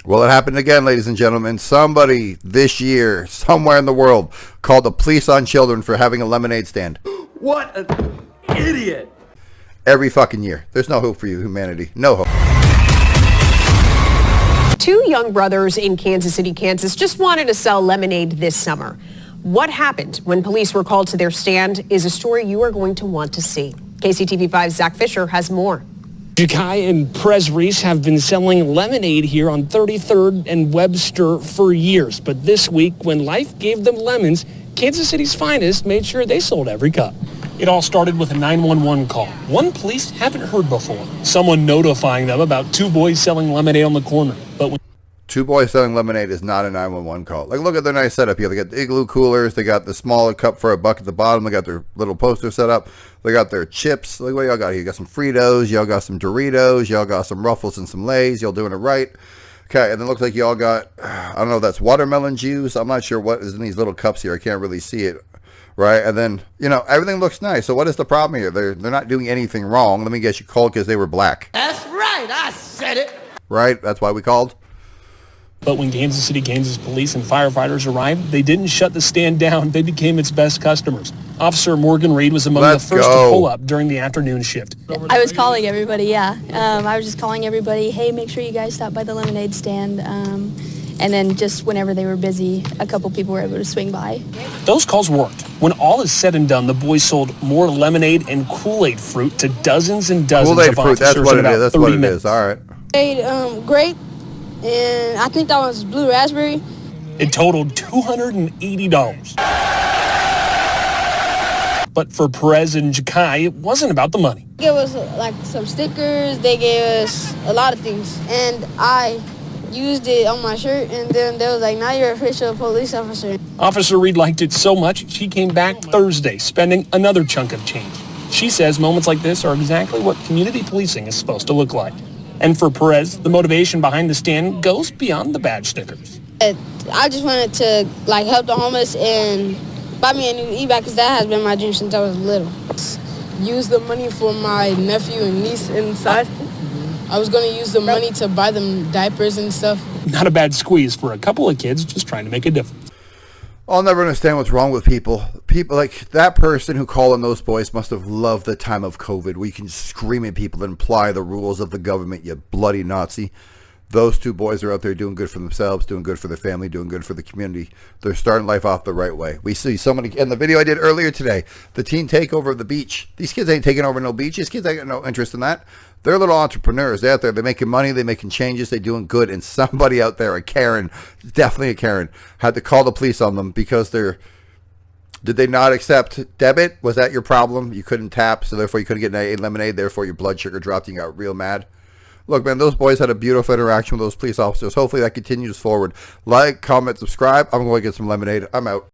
Well, it happened again, ladies and gentlemen. Somebody this year, somewhere in the world, called the police on children for having a lemonade stand. What an idiot! Every fucking year. There's no hope for you, humanity. No hope. Two young brothers in Kansas City, Kansas just wanted to sell lemonade this summer. What happened when police were called to their stand is a story you are going to want to see. KCTV5's Zach Fisher has more. Jakai and Perez Reese have been selling lemonade here on 33rd and Webster for years. But this week, when life gave them lemons, Kansas City's finest made sure they sold every cup. It all started with a 911 call. One police haven't heard before. Someone notifying them about two boys selling lemonade on the corner. But when Two boys selling lemonade is not a 911 call. Like, look at their nice setup here. They got the igloo coolers. They got the smaller cup for a buck at the bottom. They got their little poster set up. They got their chips. Look what y'all got here. You got some Fritos. Y'all got some Doritos. Y'all got some Ruffles and some Lay's. Y'all doing it right. Okay, and it looks like y'all got, I don't know if that's watermelon juice. I'm not sure what is in these little cups here. I can't really see it. Right, and then, you know, everything looks nice. So what is the problem here? They're not doing anything wrong. Let me guess, you called because they were black. That's right, I said it. Right, that's why we called. But when Kansas City, Kansas police and firefighters arrived, they didn't shut the stand down. They became its best customers. Officer Morgan Reed was among the first to pull up during the afternoon shift. I was calling everybody, yeah. I was just calling everybody, hey, make sure you guys stop by the lemonade stand. And then just whenever they were busy, a couple people were able to swing by. Those calls worked. When all is said and done, the boys sold more lemonade and Kool-Aid fruit to dozens and dozens Kool-Aid of fruit, officers that's what in it about is. That's 30 what it minutes. is. All right. Grape, and I think that was blue raspberry. It totaled $280. But for Perez and Jakai, it wasn't about the money. They gave us like some stickers. They gave us a lot of things, and I used it on my shirt, and then they was like, now you're an official police officer. Officer Reed liked it so much, she came back Thursday, spending another chunk of change. She says moments like this are exactly what community policing is supposed to look like. And for Perez, the motivation behind the stand goes beyond the badge stickers. I just wanted to like help the homeless and buy me a new e-bike, because that has been my dream since I was little. Use the money for my nephew and niece inside. I was going to use the money to buy them diapers and stuff. Not a bad squeeze for a couple of kids just trying to make a difference. I'll never understand what's wrong with people. People like that person who called on those boys must have loved the time of COVID, where you can scream at people and imply the rules of the government, you bloody Nazi. Those two boys are out there doing good for themselves, doing good for their family, doing good for the community. They're starting life off the right way. We see so many, in the video I did earlier today, the teen takeover of the beach. These kids ain't taking over no beach. These kids ain't got no interest in that. They're little entrepreneurs. They're out there. They're making money. They're making changes. They're doing good. And somebody out there, a Karen, definitely a Karen, had to call the police on them because did they not accept debit? Was that your problem? You couldn't tap, so therefore you couldn't get a lemonade. Therefore your blood sugar dropped and you got real mad. Look, man, those boys had a beautiful interaction with those police officers. Hopefully that continues forward. Like, comment, subscribe. I'm going to get some lemonade. I'm out.